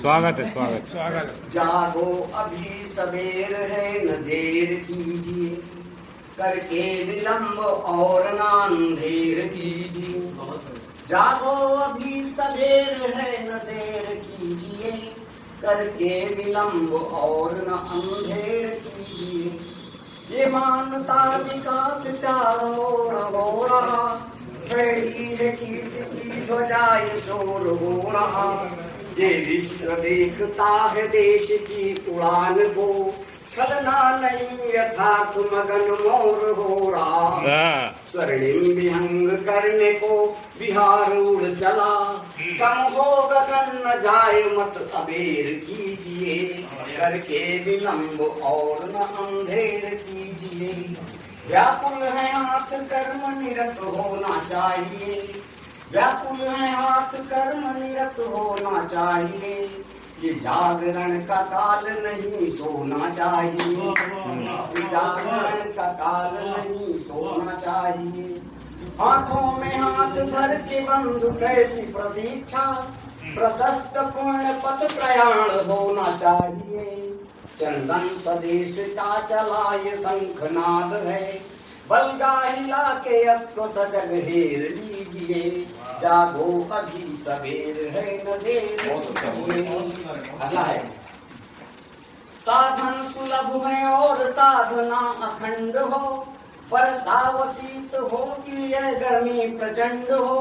स्वागत है, स्वागत स्वागत। जागो अभी सवेर है न देर कीजिए, करके विलंब और न अंधेर कीजिए। जागो अभी सवेर है न देर कीजिए, करके विलंब और न अंधेर कीजिए। ये मानता विकास चारों ओर हो रहा, खड़ी है कीर्ति की ध्वजाएं शोर हो रहा। ये विश्व देखता है देश की उड़ान को, छलना नहीं यथार्थ मगन मोर हो रहा। स्वर्णिम विहंग करने को बिहार उड़ चला, कम हो गगन न जाए मत अबेर कीजिए, करके विलंब और न अंधेर कीजिए। व्याकुल है हाथ कर्म निरत होना चाहिए, व्याकुल है हाथ कर्म निरत होना चाहिए। ये जागरण का काल नहीं सोना चाहिए, जागरण का काल नहीं सोना चाहिए। हाथों में हाथ धर के बंधु कैसी प्रतीक्षा, प्रशस्त पूर्ण पथ प्रयाण होना चाहिए। चंदन सदेश का चला ये शंखनाद है, बलगा हिला के अस्त्र सजग हेर लीजिए। जागो अभी सवेर है न देर। अगला है, साधन सुलभ है और साधना अखंड हो, पर सावशीत हो कि यह गर्मी प्रचंड हो।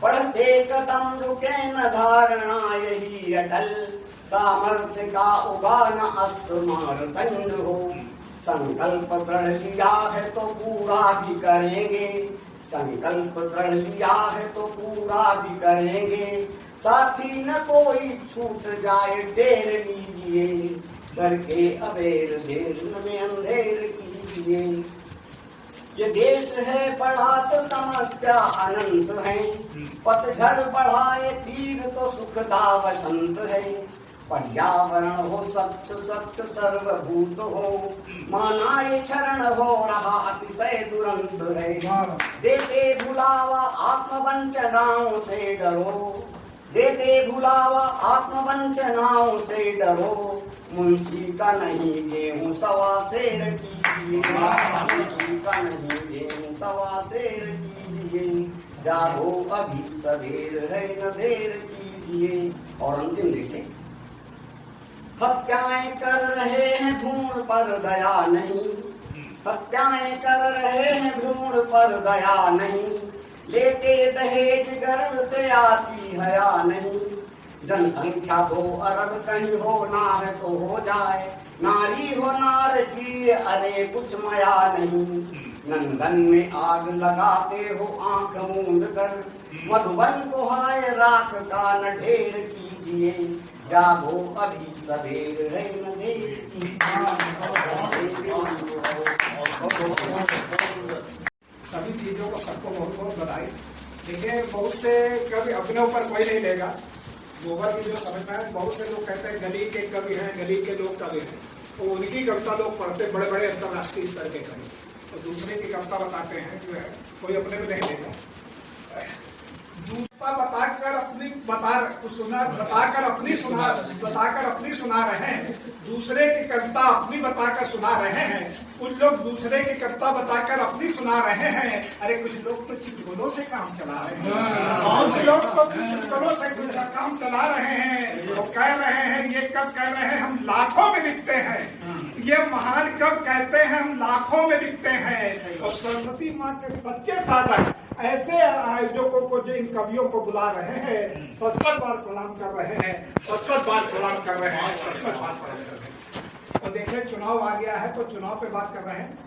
पढ़ते कदम रुके न धारणा यही अटल, सामर्थ्य का उगान अस्त्र मार दंड हो। संकल्प दृढ़ लिया है तो पूरा भी करेंगे, संकल्प दृढ़ लिया है तो पूरा भी करेंगे। साथी न कोई छूट जाए देर लीजिए, करके अबेर देर में अंधेर कीजिए। ये देश है बड़ा तो समस्या अनंत है, पतझड़ बढ़ाए पीर तो सुखदा वसंत है। पर्यावरण हो स्वच्छ स्वच्छ सर्वभूत हो, माना ये क्षरण हो रहा अतिशय दुरंत है। देते भुलावा आत्मवंचनाओं से डरो, देते भुलावा आत्मवंचनाओं से डरो। मुंशी का नहीं गेहूं सवा सेर कीजिए, मुंशी का नहीं गेहूं सवा सेर कीजिए। जागो अभी सवेर है न देर कीजिए। और अंतिम देखें, हत्याएं कर रहे हैं भ्रूण पर दया नहीं, हत्याएं कर रहे हैं भ्रूण पर दया नहीं। लेते दहेज गर्भ से आती हया नहीं। जनसंख्या 2 अरब कहीं होना है तो हो जाए, नारी हो नार की अरे कुछ मया नहीं। नंदन में आग लगाते हो आंख मूंद कर, मधुबन को हाय राख का न ढेर कीजिए। जागो अभी सवेर है न देर सभी चीजों को सबको बहुत बहुत बधाई। देखिए, बहुत से कवि अपने ऊपर कोई नहीं लेगा, गोबर की जो समझना है। बहुत से लोग कहते हैं गली के कवि हैं, गली के लोग कवि हैं, तो उनकी कविता लोग पढ़ते, बड़े बड़े अंतर्राष्ट्रीय स्तर के कवि, तो दूसरे की कविता बताते हैं जो है कोई अपने में नहीं लेगा। दूसरा बताकर अपनी सुना रहे हैं, दूसरे की कविता अपनी बताकर सुना रहे हैं। कुछ लोग दूसरे की कविता बताकर अपनी सुना रहे हैं। अरे कुछ लोग तो चुटकुलों से काम चला रहे हैं, कुछ लोग तो चुटकुलों से कुछ काम चला रहे हैं। वो कह रहे हैं, ये कब कह रहे हैं हम लाखों में लिखते हैं, ये महान कब कहते हैं हम लाखों में लिखते हैं। और सरस्वती माँ के सच्चे साधक ऐसे आयोजकों को जो इन कवियों को बुला रहे हैं, 70 बार प्रणाम कर रहे हैं, 70 बार प्रणाम कर रहे हैं, 70 बार प्रणाम कर रहे हैं। तो देखिए, चुनाव आ गया है तो चुनाव पे बात कर रहे हैं।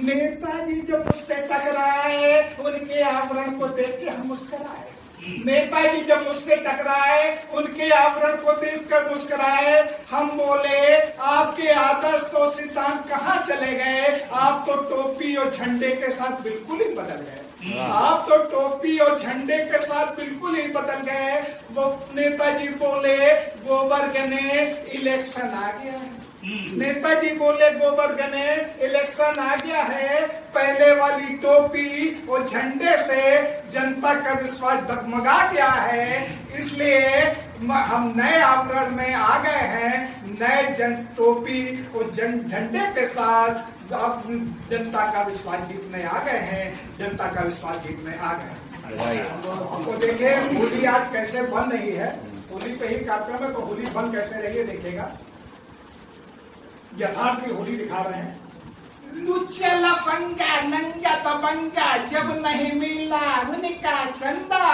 नेताजी जब मुझसे टकराए, उनके आवरण को देख के हम मुस्कुराए। नेताजी जब मुझसे टकराए, उनके आवरण को देखकर मुस्कुराए। हम बोले, आपके आदर्श तो सिद्धांत कहाँ चले गए? आप तो टोपी और झंडे के साथ बिल्कुल ही बदल गए, आप तो टोपी और झंडे के साथ बिल्कुल ही बदल गए। वो नेताजी बोले, गोबर गने इलेक्शन आ गया है, नेताजी बोले गोबर गणेश इलेक्शन आ गया है, पहले वाली टोपी और झंडे से जनता का विश्वास डगमगा गया है, इसलिए हम नए आवरण में आ गए हैं, नए टोपी और झंडे के साथ अब जनता का विश्वास जीतने आ गए हैं, जनता का विश्वास जीतने आ गए हैं। तो देखिए होली आज कैसे बन रही है, होली पे ही कार्यक्रम है, तो होली बन कैसे रही है देखिएगा। यथार्थ की होली दिखा रहे हैं। लुच्चा लफंगा नंगा तबंगा जब नहीं मिला उनका चंदा,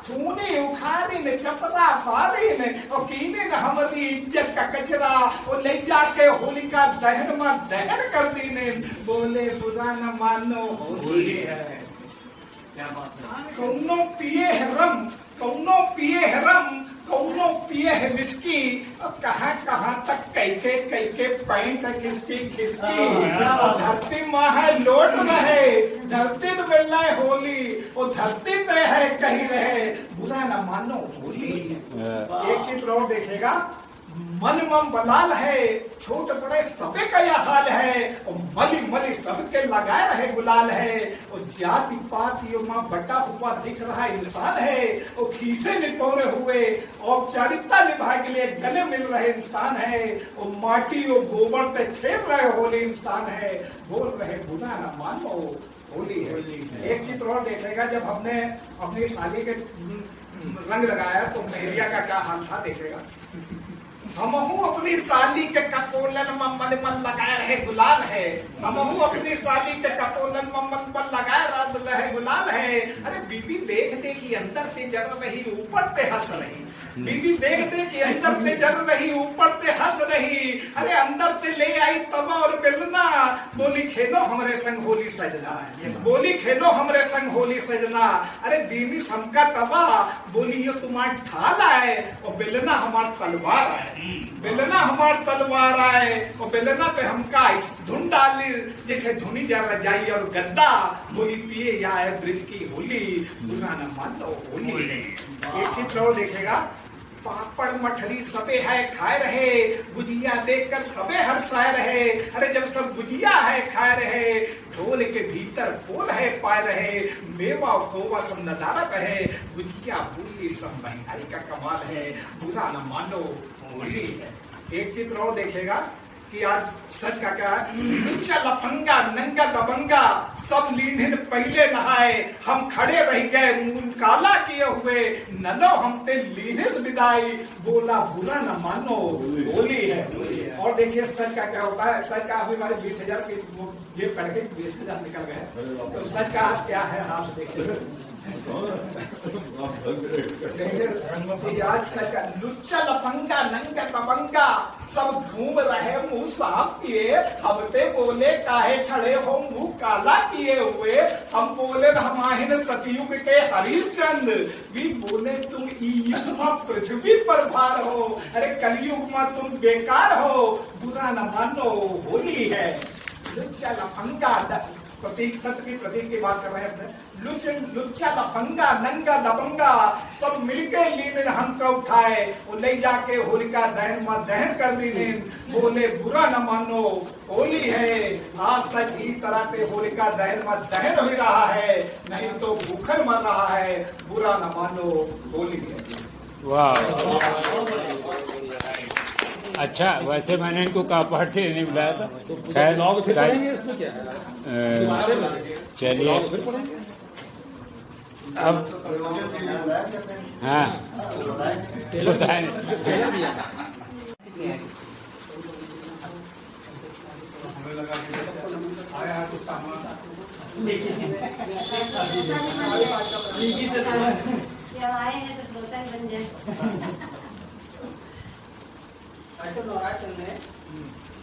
चूनी उखाड़िन चपरा फाड़िन और कीनिन हमारी इज्जत का कचरा और ले जाके होलिका दहन में दहन कर दीने, बोले बुरा न मानो होली है। क्या बात है। कौनो पिए है रम, कौनो पिए है रम, कौनो पिए है विस्की, अब कहाँ तक कैके पैंट खिसकी खिसकी, धरती माँ है लौट रहे, धरती तो मिल रहा है होली, और धरती पे है कहीं रहे, बुरा न मानो होली। एक चित्र और देखेगा, मन मम बलाल है, छोट बड़े सबे का यह हाल है, और मली मली सबके लगाए रहे गुलाल है, और जाति पातियों में बटा हुआ दिख रहा इंसान है, और खीसे निपोरे हुए औपचारिकता निभाने के लिए गले मिल रहे इंसान है, और माटी और गोबर पे खेल रहे होली इंसान है, बोल रहे बुरा न मानो होली है। एक चित्र और देखेगा, जब हमने अपनी साली के रंग लगाया तो मेहरिया का क्या हाल था देखेगा। हमहू अपनी साली के कपोलन में मन मन लगाए रहे गुलाल है, हमहू अपनी साली के कपोलन में मन मन लगाए रहे गुलाल है। अरे बीबी देख दे कि अंदर से जर रही ऊपर से हंस रही, बीबी देख दे कि अंदर से जर रही ऊपर से हंस रही, अरे अंदर से ले आई तवा और बेलना, बोली खेलो हमरे संग होली सजना, बोली खेलो हमरे संग होली सजना। अरे बीबी समका तवा, बोली ये तुम्हारी ढाल है और बेलना हमार तलवार है, बेलना हमार तलवार आए, और बेलना पे हमका धुन डाली जैसे धुनी जा रजाई और गद्दा, बोली पिए या है ब्रिज की होली, बुरा न मानो होली। एक चित्र और देखेगा, पापड़ मठरी सबे है खाए रहे, गुजिया देखकर सबे हर्षाए रहे, अरे जब सब गुजिया है खाए रहे, ढोल के भीतर पोल है पाए रहे, मेवा खोवा सब नदारत है, गुजिया भूली सब महंगाई का कमाल है, बुरा न मानो होली है। एक चित्र और देखेगा कि आज सच का क्या है, लुच्चा लफंगा नंगा दबंगा सब लीन पहले नहाए, हम खड़े रह गए मुंह काला किए हुए, नलो हम पे लीने विदाई, बोला बुरा न मानो होली है। और देखिए सच का क्या होता है, सच का अभी हमारे 20,000 की जेब पड़ गई, 20,000 निकल गए, तो सच का क्या है आप देखिए। लुच्चा लफंगा नंगा तबंगा सब घूम रहे मुंह साफ किए, हम पे बोले काहे खड़े हो मुंह काला किए हुए, हम बोले हमाहिन सतयुग के हरिश्चंद्र, भी बोले तुम युग में पृथ्वी पर भार हो, अरे कलयुग में तुम बेकार हो, बुरा न मानो होली है। लुच्चा लफंगा प्रतीक सत्य की प्रतीक की बात कर रहे हैं अपने, लुच्चा लफंगा नंगा दबंगा सब मिलके लीन हमको उठाए और ले जाके होलिका दहन में दहन कर दीने, बोले बुरा न मानो होली है। आज सच ही तरह पे होलिका दहन में दहन हो रहा है, नहीं तो भूखल मर रहा है, बुरा न मानो होली है। वाह अच्छा, वैसे मैंने इनको कहा पार्टी नहीं बुलाया था, चलिए अब हाँ बताए आए हैं तो श्रोता बन जाए। ऐसे नवरात्र में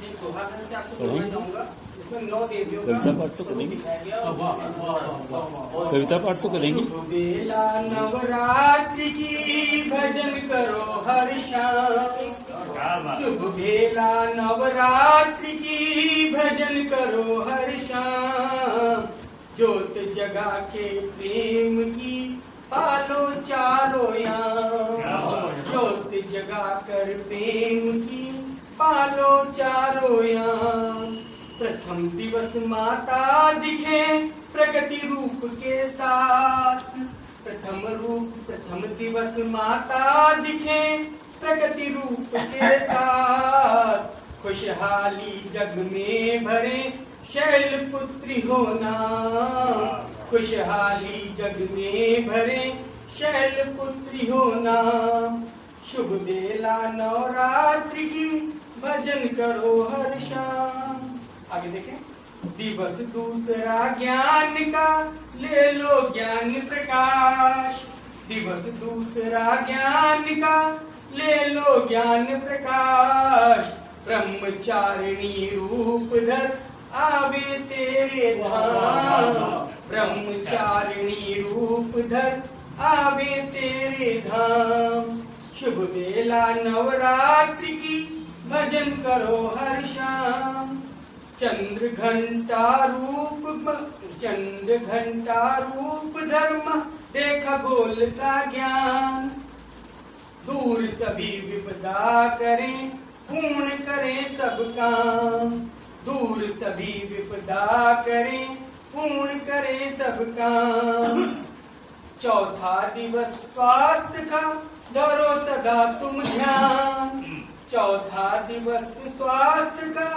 एक दोहा करके आपको बोलना चाहूंगा, उसमें 9 देवियों का कविता पाठ तो करेंगे, कविता पाठ तो करेंगे। बेला नवरात्रि की भजन करो हर शाम, शुभ बेला नवरात्रि की भजन करो हर शाम, ज्योत जगा के प्रेम की पालो चालो यहाँ, ज्योत जगा कर प्रेम की पालो चारों याम। प्रथम दिवस माता दिखे प्रगति रूप के साथ। प्रथम दिवस माता दिखे प्रगति रूप के साथ। खुशहाली जग में भरे शैलपुत्री हो नाम। खुशहाली जग में भरे शैलपुत्री हो नाम। शुभ बेला नवरात्रि की भजन करो हर शाम। आगे देखें। दिवस दूसरा ज्ञान का ले लो ज्ञान प्रकाश। दिवस दूसरा ज्ञान का ले लो ज्ञान प्रकाश। ब्रह्मचारिणी रूप धर आवे तेरे धाम। ब्रह्मचारिणी रूप धर आवे तेरे धाम। शुभ बेला नवरात्रि की भजन करो हर शाम। चंद्र घंटा रूप धर्म देखा गोल का ज्ञान। दूर सभी विपदा करें पूर्ण करें सब काम। दूर सभी विपदा करें पूर्ण करें सब काम। चौथा दिवस स्वास्थ्य का धरो सदा तुम ध्यान। चौथा दिवस स्वास्थ्य का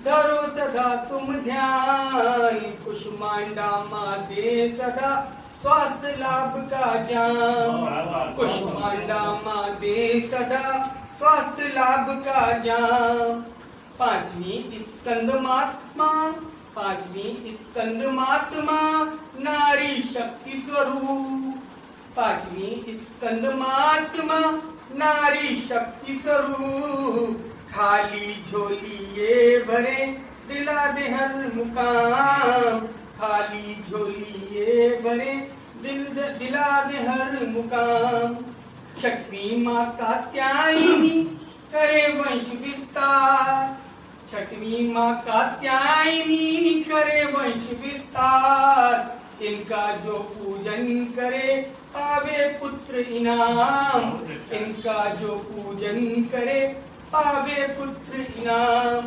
धरो सदा तुम ध्यान। कुष्मांडा माँ दे सदा स्वास्थ्य लाभ का ज्ञान। कुष्मांडा माँ दे सदा स्वास्थ्य लाभ का ज्ञान। पांचवी स्कंद महात्मा नारी शक्ति स्वरूप। पांचवी स्कंद महात्मा नारी शक्ति स्वरूप। खाली झोली ये भरे दिला दे हर मुकाम। खाली झोली ये भरे दिला दे हर मुकाम। छठवीं माँ कात्यायनी करे वंश विस्तार। छठवीं माँ कात्यायनी करे वंश विस्तार। इनका जो पूजन करे पावे पुत्र इनाम। इनका जो पूजन करे पावे पुत्र इनाम।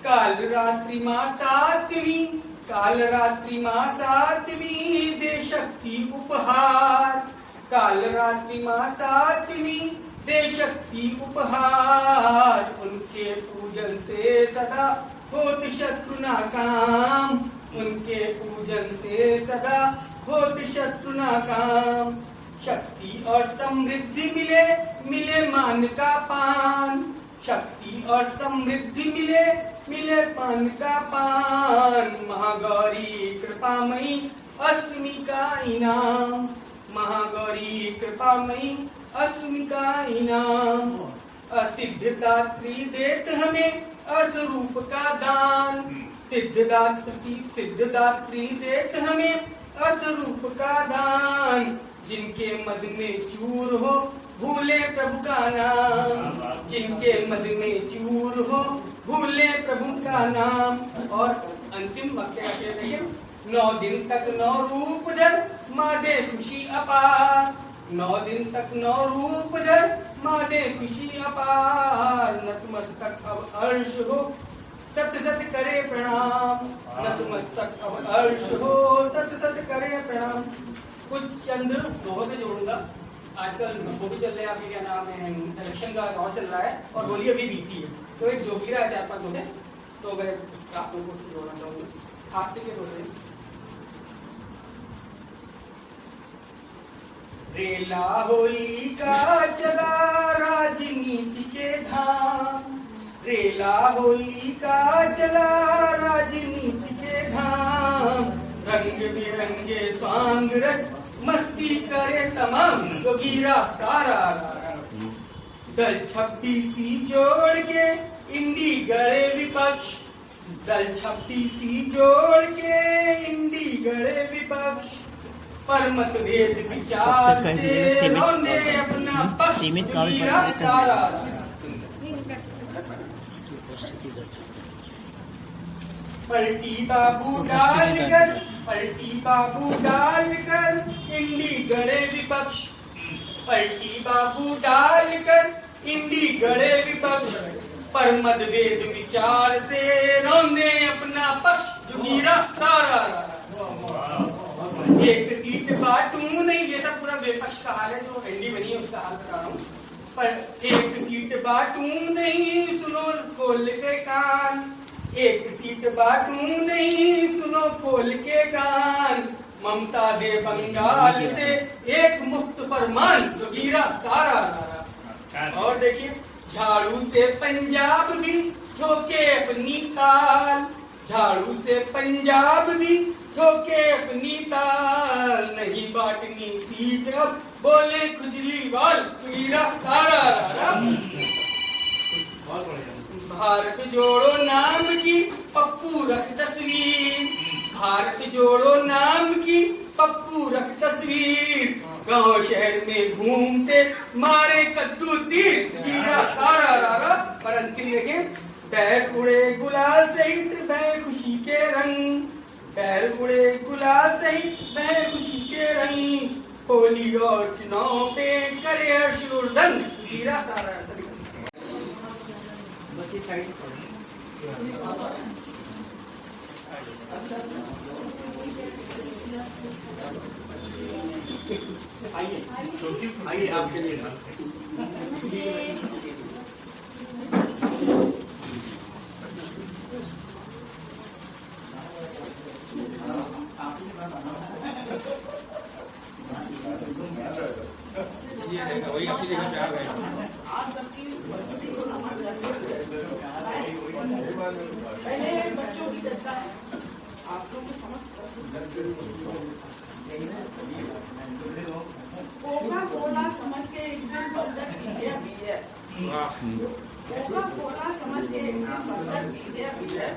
काल रात्रि माँ सातवीं दे शक्ति उपहार। काल रात्रि माँ सातवीं दे शक्ति उपहार। उनके पूजन से सदा होत शत्रु नाकाम। उनके पूजन से सदा होत शत्रु नाकाम। शक्ति और समृद्धि मिले मान का पान। शक्ति और समृद्धि मिले पान का पान। महागौरी कृपामयी अष्टमी का इनाम। महागौरी कृपामयी अष्टमी का इनाम। सिद्धदात्री देत हमें अर्ध रूप का दान। सिद्धदात्री देत हमें अर्ध रूप का दान। जिनके मद में चूर हो भूले प्रभु का नाम। जिनके मद में चूर हो भूले प्रभु का नाम। और अंतिम वाक्य देखिए। 9 दिन तक 9 रूप धर माँ दे खुशी अपार। 9 दिन तक 9 रूप धर माँ दे खुशी अपार। नतमस्तक अब अर्श हो सत सत करे प्रणाम। नतमस्तक अब अर्श हो सत सत करे प्रणाम। कुछ चंद दोहों पे जोड़ूंगा। आजकल वो भी चल रहे हैं, आपके क्या नाम है, इलेक्शन का दौर चल रहा है और होली अभी बीती है, तो एक जोगिरा है 4-5 दोहे, तो मैं आप लोगों को जोड़ना चाहूंगा। हाथ के दोहे। रेला होली का चला राजनीति के धाम। रेला होली का चला राजनीति के धाम। रंग बिरंगे स्वांग रच मस्ती करे तमाम जोगीरा सारा। दल 26 जोड़ के इंडी गड़े विपक्ष। दल 26 जोड़ के इंडी गड़े विपक्ष। पर मतभेद विचार से लौंदे अपना पक्ष जोगीरा सारा। पलटी बाबू डालकर इंडी गड़े विपक्ष। पलटी बाबू डालकर इंडी गड़े विपक्ष। पर मतभेद विचार से रौंदे अपना पक्ष जुगीरा सारा। एक सीट बांटू नहीं, ये सब पूरा विपक्ष का हाल है, जो एनडी बनी है उसका हाल बता रहा हूँ। पर एक सीट बांटू नहीं, सुनो खोल के कान, एक सीट बांटू नहीं, सुनो खोल के कान, ममता दे बंगाल से एक मुक्त फरमान, जोगीरा सारा नारा। और देखिए, झाड़ू से पंजाब भी ठोके अपनी ताल, झाड़ू से पंजाब भी ठोके अपनी ताल, नहीं बांटनी सीट अब बोले खुजली वाल, जोगीरा सारा नारा। भारत जोड़ो नाम की पप्पू रख तस्वीर, भारत जोड़ो नाम की पप्पू रख तस्वीर, गांव शहर में घूमते मारे कद्दू तीर, गिरा सारा रारा। पर अंतिम देखें, पैर उड़े गुलाल सहित बह खुशी के रंग, पैर उड़े गुलाल सहित बह खुशी के रंग, होली और चुनाव पे करे हर्षवर्धन, गिरा सारा। बस ये साइड आइए आपके लिए वही अपनी जगह पे आ गए। पहले बच्चों की चर्चा है, आप लोग को समझ कोका कोला समझ के एक दिन बंदर पीलिया पीलिया, कोका कोला समझ के एक दिन बंदर पीलिया पीलिया,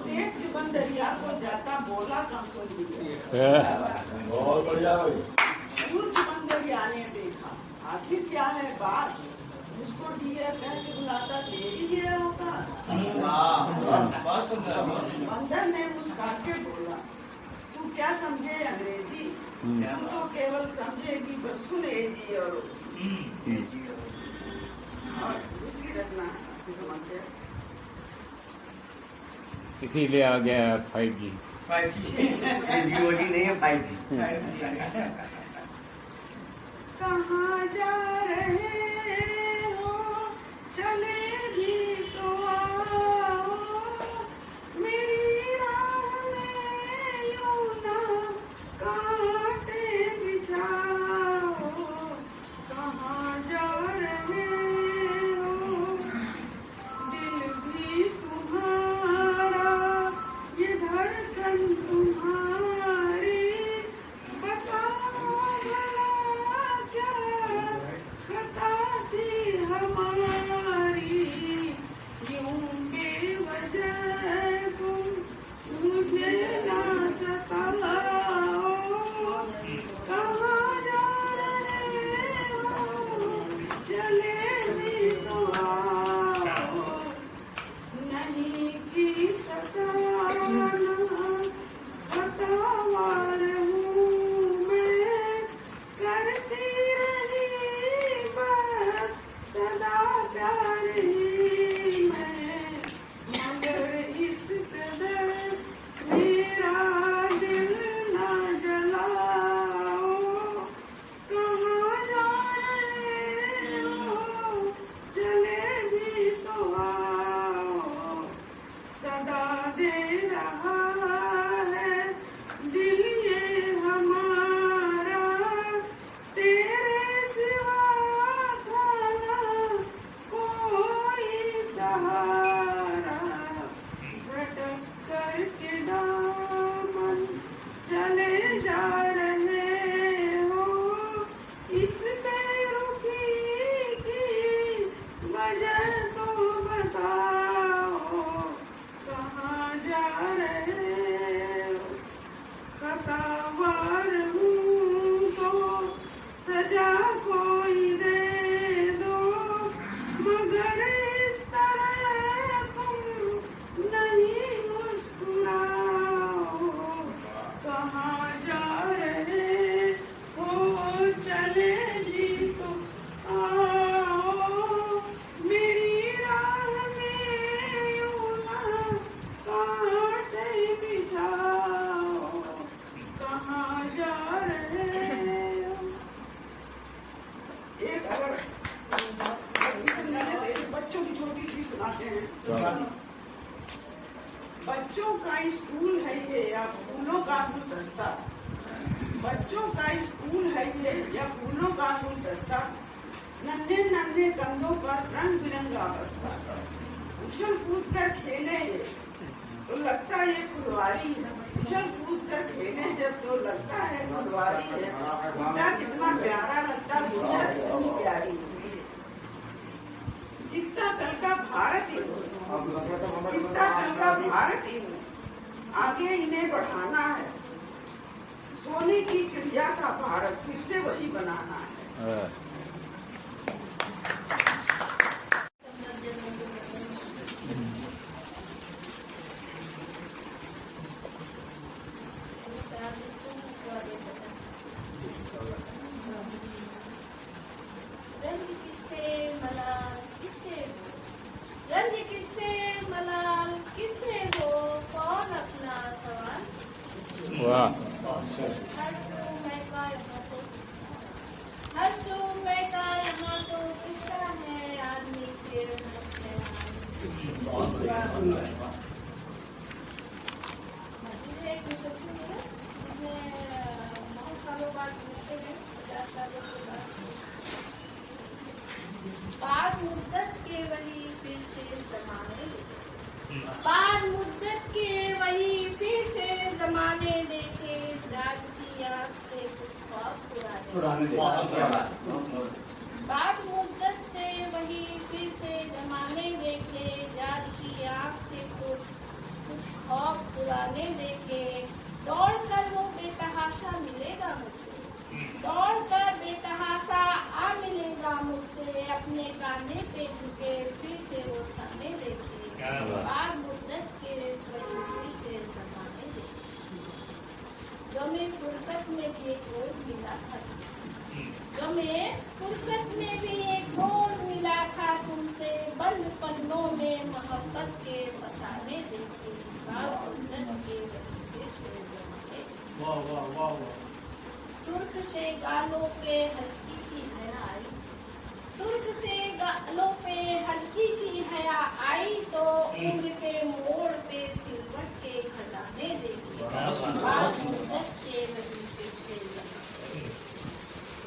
देख के बंदरिया को जाता बोला कम सो लिया, बहुत बढ़िया भाई। दूर की बंदरिया ने देखा, आखिर क्या है बात, उसको दिया कह के बुलाता तेरी ये औकात। बंदर ने मुस्कुरा के बोला, तू क्या समझे अंग्रेजी, तू तो केवल समझेगी बस सुनेगी और दूसरी घटना समझ से इसीलिए आ गया 5G। 5G नहीं है 5G। कहाँ जा रहे हो, चले भी तो आओ, मेरी राह में यूं ना कांटे बिछाओ, कहाँ जा रहे हो, दिल भी तुम्हारा, ये धड़कन तुम्हारी, बताओ भला क्या खता थी हमारी, यूं बेवजह तुम मुझे ना सताओ, कहाँ जा रहे हो, चले भी तो आओ, नहीं की सताना सतावार हूँ मैं, करती रही बस सदा प्यार ही मैं, मगर इस कदर मेरा दिल ना जलाओ, कहाँ जा रहे हो, चले भी तो आओ, सदा दे रहा है दिल ये हमारा, तेरे सिवा था ना कोई सहारा, भटक कर के दामन चले जा रहे हो, इस बेरुखी की वजह तो बताओ, कहाँ जा रहे हो, खतावार हूँ तो सजा कोई दे दो, मगर इस तरह तुम नहीं मुस्कुराओ, कहाँ जा रहे हो, चले भी तो आओ, मेरी राह सुनाते हैं। बच्चों का स्कूल है ये या फूलों का गुलदस्ता, बच्चों का स्कूल है ये या फूलों का गुलदस्ता, नन्हे नन्हे कंधों पर रंग बिरंगा बस्ता, उछल कूद कर खेले ये तो लगता ये फुलवारी है, उछल कूद कर खेले जब तो लगता है फुलवारी है, बेटा कितना प्यारा लगता, दुनिया कितनी प्यारी है, दिखता कल का भारत ही दिखता कल का भारत ही आगे इन्हें बढ़ाना है, सोने की चिड़िया का भारत फिर से वही बनाना है। रंग किससे मलाल किससे हो कौन अपना सवाल। वाह। हर सूबे का यहाँ तो किस्सा है आदमी के बहुत सालों बाद मिलते हैं, 50 सालों के बाद मुद्दत के वही फिर से जमाने बाद मुद्दत के वही फिर से जमाने देखे राज की आग से कुछ ख्वाब पुराने बाद मुद्दत से वही फिर से जमाने देखे राज की आग से कुछ ख्वाब पुराने देखे दौड़ कर वो बेतहाशा मिलेगा मुझसे दौड़ कर बेतहाशा आ मिलेगा मुझसे अपने गाने पे झुके फिर से वो सामने देखे बाद मुद्दत के वही फिर से जमाने देखे गमे फुर्सत में भी एक रोज मिला था गमे फुर्सत में भी एक रोज मिला था तुमसे बंद पन्नों में मोहब्बत के फसाने देखे बाद मुद्दत के वही फिर से जमाने देखे सुर्ख से गालों पे हल्की सी हया आई सुर्ख से गालों पे हल्की सी हया आई तो उम्र के मोड़ पे सिलवट के खजाने देखे बाद मुद्दत के वही फिर से जमाने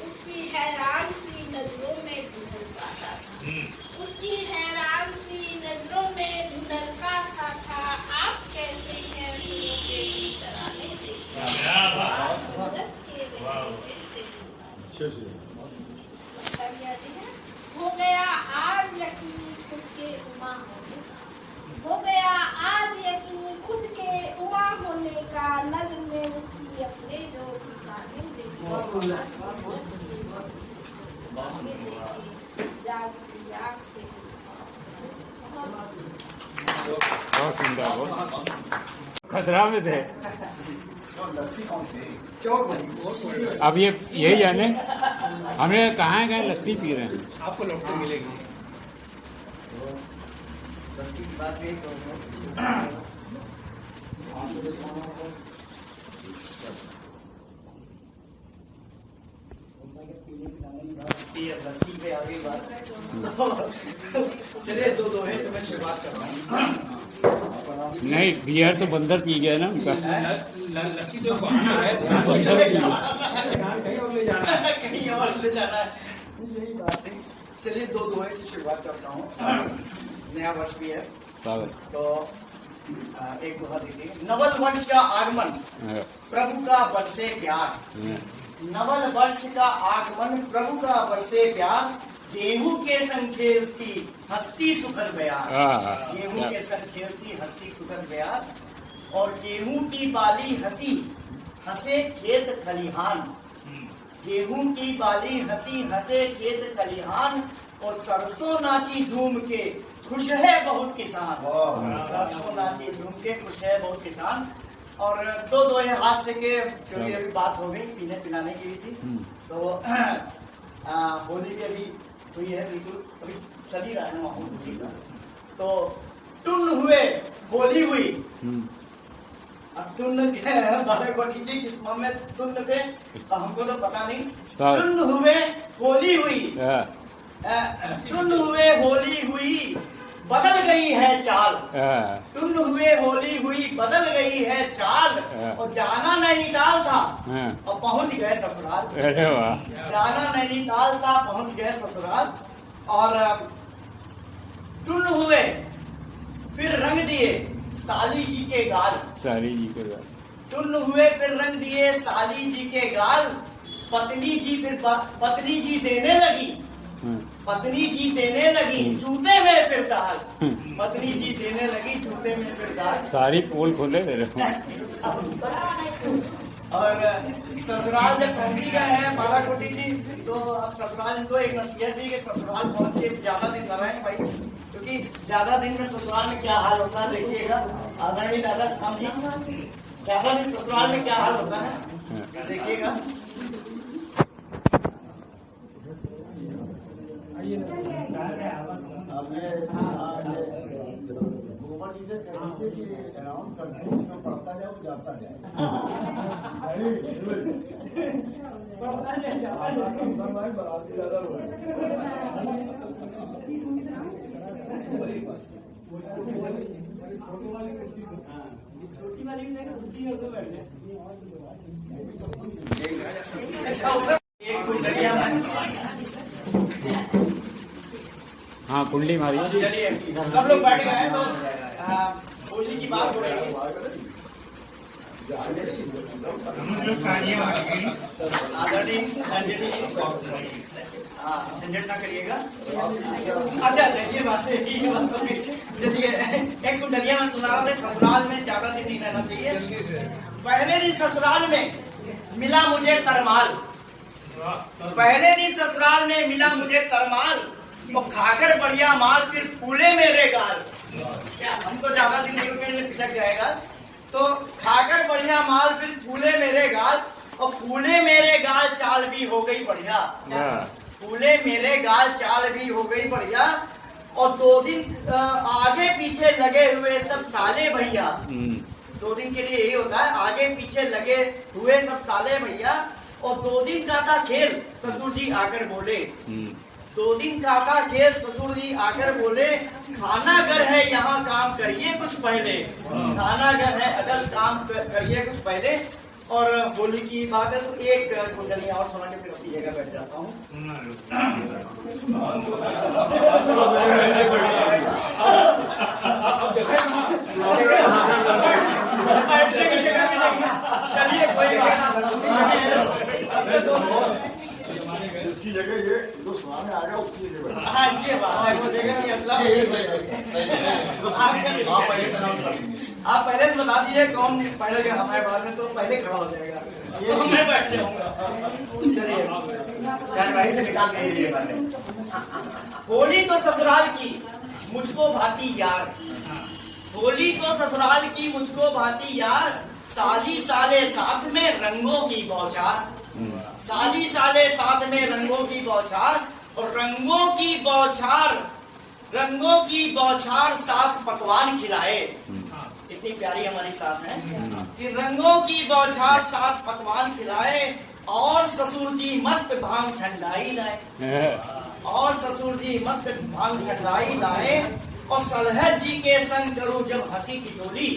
उसकी हैरान सी नजरों में धुंधलका सा था उसकी हैरान सी नजरों में धुंधलका सा था आप कैसे हैं सुरों के तराने देखे हो गया आज यकीन खुद के उमा होने का हो गया आज यकीन खुद के उमा होने का नज़र में उसकी अपने जो ठिकाने बहुत सुंदर बहुत खतरा में थे। लस्सी कौन सी अब ये यही जाने हमने कहाँ गए लस्सी पी रहे हैं। आपको लौटते मिलेगी। लस्सी की बात है लस्सी पे आ गई बात। चलिए दो है से मैं शुरुआत कर रहा हूँ। नहीं बियर तो बंदर पी गया ना उनका। लस्सी तो बहाना है, बंदर पी कहीं और ले जाना है, कहीं और ले जाना है, यही बात है। चलिए दो है से शुरुआत करता हूँ। नया वर्ष भी है तो एक दोहा दीजिए। नवल वर्ष का आगमन प्रभु का बरसे प्यार नवल वर्ष का आगमन प्रभु का बरसे प्यार गेहूं के संग खेलती हस्ती सुखद बयार गेहूं के संग खेलती हस्ती सुखद बयार और गेहूं की बाली हंसी हंसे खेत खलिहान गेहूं की बाली हंसी हंसे खेत खलिहान और सरसों नाची झूम के खुश है बहुत किसान सरसों नाची झूम के खुश है बहुत किसान। और दो है हास्य के चलिए अभी बात हो गई पीने पिलाने की भी थी तो होली भी अभी हुई है बिल्कुल अभी चल ही रहा है ना होली का। तो टुन हुए होली हुई अब तुम बारह को जी किस माह में तुम थे हमको तो पता नहीं। तुम हुए होली हुई तुम हुए होली हुई बदल चाल, हाँ, तुम हुए होली हुई बदल गई है चाल, और जाना नैनीताल था हाँ। और पहुंच गए ससुराल। अरे वाह, जाना नैनीताल था, पहुंच गए ससुराल। और तुम हुए फिर रंग दिए साली जी के गाल, सारी जी के बाद तुम हुए फिर रंग दिए साली जी के गाल, पत्नी जी देने लगी, हाँ, पत्नी जी देने लगी जूते में फिर दाल, पत्नी जी देने लगी जूते में फिर दाल। सारी पोल खोले दे रहे हो। और ससुराल जब पहुंची गए हैं बालाकोटी जी, तो अब ससुराल इनको एक नसीहत दी कि ससुराल पहुंच के ज्यादा दिन न रहें भाई, क्योंकि ज्यादा दिन में ससुराल में क्या हाल होता है देखिएगा। आदरणीय दादा साहब जी, ज्यादा दिन ससुराल में क्या हाल होता है देखिएगा। एक कुंडलिया हाँ, कुंडली मारी। चलिए सब लोग बैठ गए हैं, तो होली की बात हो रही है। आदरणीय संजय जी, झंझट ना करिएगा। अच्छा ये बात है, चलिए एक कुंडलिया में सुना रहा था, ससुराल में ज्यादा दिन नहीं रहना चाहिए। पहले दिन ससुराल में मिला मुझे तरमाल, पहले दिन ससुराल में मिला मुझे तरमाल, तो खाकर बढ़िया माल फिर फूले मेरे गाल। क्या हमको ज्यादा दिन नहीं रुकेंगे, पिछक जाएगा। तो खाकर बढ़िया माल फिर फूले मेरे गाल, और फूले मेरे गाल चाल भी हो गई बढ़िया, फूले मेरे गाल चाल भी हो गई बढ़िया। और 2 दिन आगे पीछे लगे हुए सब साले भैया, 2 दिन के लिए यही होता है, आगे पीछे लगे हुए सब साले भैया। और 2 दिन का था खेल, ससुर जी आकर बोले, 2 दिन का था खेल, ससुर जी आकर बोले, खाना घर है यहाँ काम करिए कुछ पहले, खाना घर है अगर काम करिए कुछ पहले। और होली की बात है, तो एक कुंडलियां और सुना के फिर अपनी जगह बैठ जाता हूँ। चलिए कोई बात इसकी जगह ये जो सुनाने आ गया उसकी जगह। हाँ ये बात है, वो जगह नहीं आप पहले से बता दीजिए कौन पहले गया हमारे बारे में, तो पहले खड़ा हो जाएगा, ये तो मैं बैठ जाऊंगा। चलिए कार्यवाही से निकाल के होली तो ससुराल की मुझको भाती यार, होली तो ससुराल की मुझको भाती यार, साली साले साथ में रंगों की बौछार, साली साले साथ में रंगों की बौछार। और रंगों की बौछार सास पकवान खिलाए, इतनी प्यारी हमारी सास है कि रंगों की बौछार सास पकवान खिलाए। और ससुर जी मस्त भांग ठंडाई लाए, और ससुर जी मस्त भांग ठंडाई लाए। और सलहद जी के संग करूं जब हंसी ठिठोली,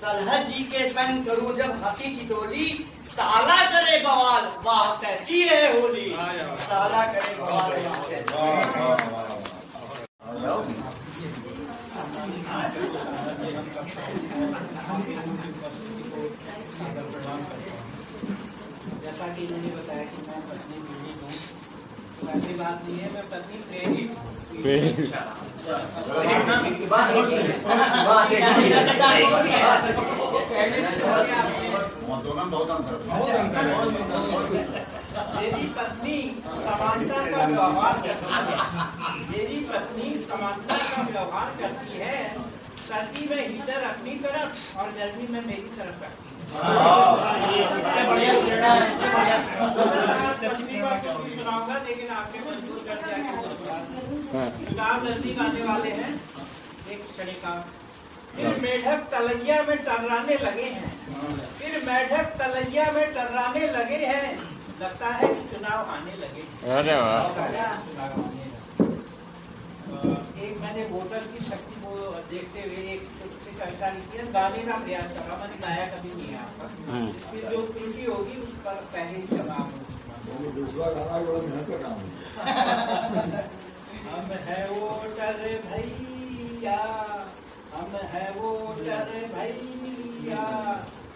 सलहद जी के संग करूं जब हंसी ठिठोली, साला करे बवाल वाह कैसी है होली, साला करे बवाल वाह कैसी है। जैसा कि मैंने बताया कि मैं पत्नी पीड़ित हूँ, तो ऐसी बात नहीं है, मैं पत्नी प्रेरित मेरी पत्नी समानता का व्यवहार करती है, मेरी पत्नी समानता का व्यवहार करती है। सर्दी में हीटर अपनी तरफ और गर्मी में मेरी तरफ रखती है। सुनाऊंगा लेकिन आपके मजबूर कर दिया। चुनाव नजदीक आने वाले हैं, एक क्षण का फिर मेढक तलैया में टर्राने लगे हैं, फिर मेढक तलैया में टर्राने लगे हैं, लगता है कि चुनाव आने लगे। अरे वाह, एक मैंने वोटर की शक्ति को देखते हुए एक छोटी सी कविता लिखी है, गाने का प्रयास कर रहा, मैंने गाया कभी नहीं है आपका। इसकी जो त्रुटि होगी उस पर पहले ही जवाब वो दूसरा गाना बड़ा मेहनत का काम है। हम है वोटर भैया, हम है वोटर भैया,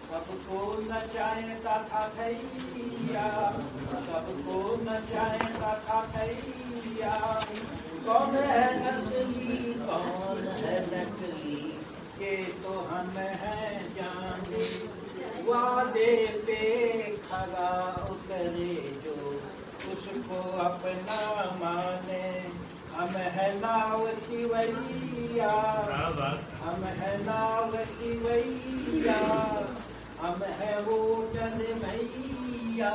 सबको नचाएगा था भैया, सबको नचाएगा था भैया। कौन है असली कौन है नकली, ये तो हम है जाने। वादे पे खरा उतरे जो उसको अपना माने। हम है नाव की वैया, हम है नाव की वैया, हम है वोटर भैया,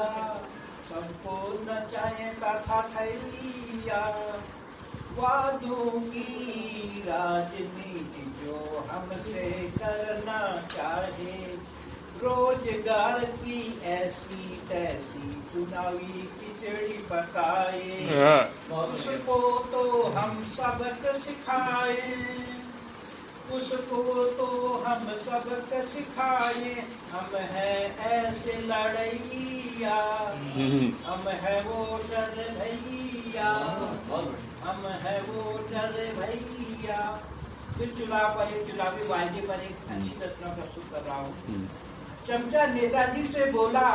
सबको नचाएगा था भैया। वादों की राजनीति जो हमसे करना चाहे, रोजगार की ऐसी तैसी चुनावी खिचड़ी पकाए, उसको तो हम सबक सिखाए, उसको तो हम सबक सिखाए। हम है ऐसे लड़ैया, हम है वोटर भैया, हम है वोटर भैया। फिर चुनाव पर एक चुनावी वायदे पर एक अच्छी रचना प्रस्तुत कर रहा हूँ। चमचा नेताजी से बोला,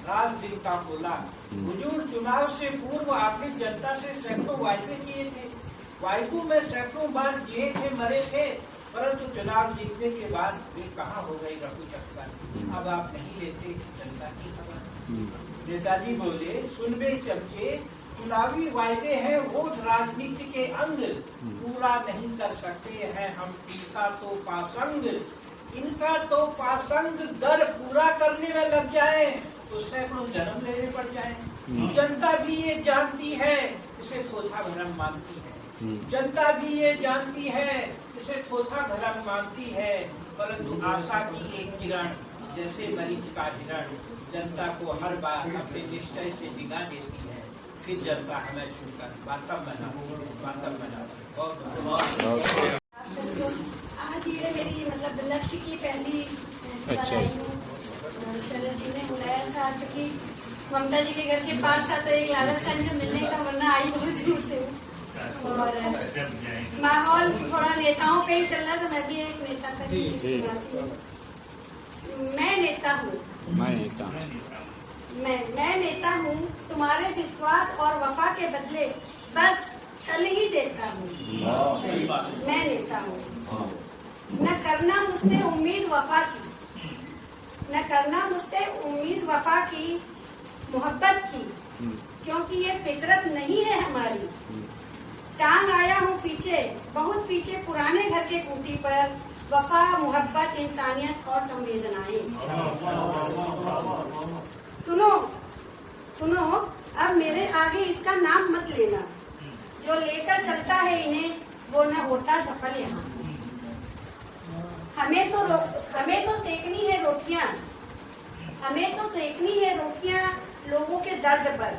राज दिल का बोला, हुजूर चुनाव से पूर्व आपने जनता से सैकड़ों वायदे किए थे, वायदों में सैकड़ों बार जिए थे मरे थे, परंतु चुनाव जीतने के बाद वे कहाँ हो गई रघु चक्कर, अब आप नहीं लेते जनता की खबर। नेताजी बोले, सुन बे चमचे, चुनावी वायदे हैं वोट राजनीति के अंग, पूरा नहीं कर सकते हैं हम इनका तो पासंग, इनका तो पासंग दर पूरा करने में लग जाए तो सैकड़ों जन्म लेने पड़ जाए। जनता भी ये जानती है, इसे थोथा भरम मानती है, जनता भी ये जानती है, इसे थोथा भरम मानती है, परंतु आशा की एक किरण जैसे मरीज का हिरण जनता को हर बार अपने निश्चय से डिगा देती है, फिर जनता हमें छूकर बातम बना। आज ये मेरी मतलब लक्ष्य की पहली अच्छा। शरद जी ने बुलाया था, चूँकि ममता जी के घर के पास था तो एक लालच था इनसे मिलने का, वरना आई बहुत दूर से। और माहौल थोड़ा नेताओं पे ही चल रहा था, मैं भी एक नेता का मैं नेता हूँ, मैं नेता हूँ, तुम्हारे विश्वास और वफा के बदले बस छल ही देता हूँ। मैं नेता हूँ, न करना मुझसे उम्मीद वफा की, न करना मुझसे उम्मीद वफा की, मोहब्बत की, क्योंकि ये फितरत नहीं है हमारी। टांग आया हूँ पीछे, बहुत पीछे, पुराने घर के खूंटी पर, वफा, मोहब्बत, इंसानियत और संवेदनाएं। सुनो सुनो, अब मेरे आगे इसका नाम मत लेना, जो लेकर चलता है इन्हें वो न होता सफल यहाँ। हमें तो सेकनी है रोटियां, हमें तो सेकनी है रोटियां लोगों के दर्द पर,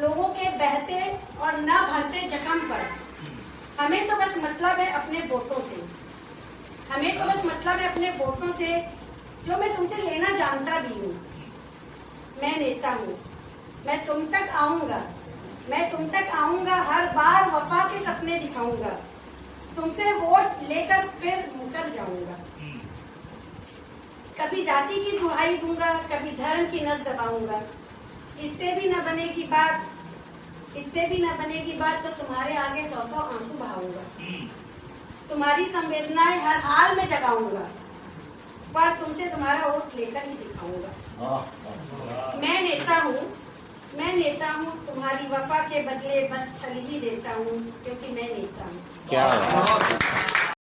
लोगों के बहते और न भरते जख्म पर। हमें तो बस मतलब है अपने वोटों से, हमें तो बस मतलब है अपने वोटों से, जो मैं तुमसे लेना जानता भी हूँ। मैं नेता हूँ, मैं तुम तक आऊंगा, मैं तुम तक आऊंगा, हर बार वफा के सपने दिखाऊंगा, तुमसे वोट लेकर फिर मुकर जाऊंगा। कभी जाति की दुहाई दूंगा, कभी धर्म की नस दबाऊंगा। इससे भी न बनेगी बात, इससे भी न बनेगी बात तो तुम्हारे आगे 100 आंसू बहाऊंगा। तुम्हारी संवेदनाएं हर हाल में जगाऊंगा, पर तुमसे तुम्हारा वोट लेकर ही दिखाऊंगा। मैं नेता हूँ, मैं नेता हूँ, तुम्हारी वफा के बदले बस छल ही देता हूँ, क्योंकि मैं नेता हूँ। क्या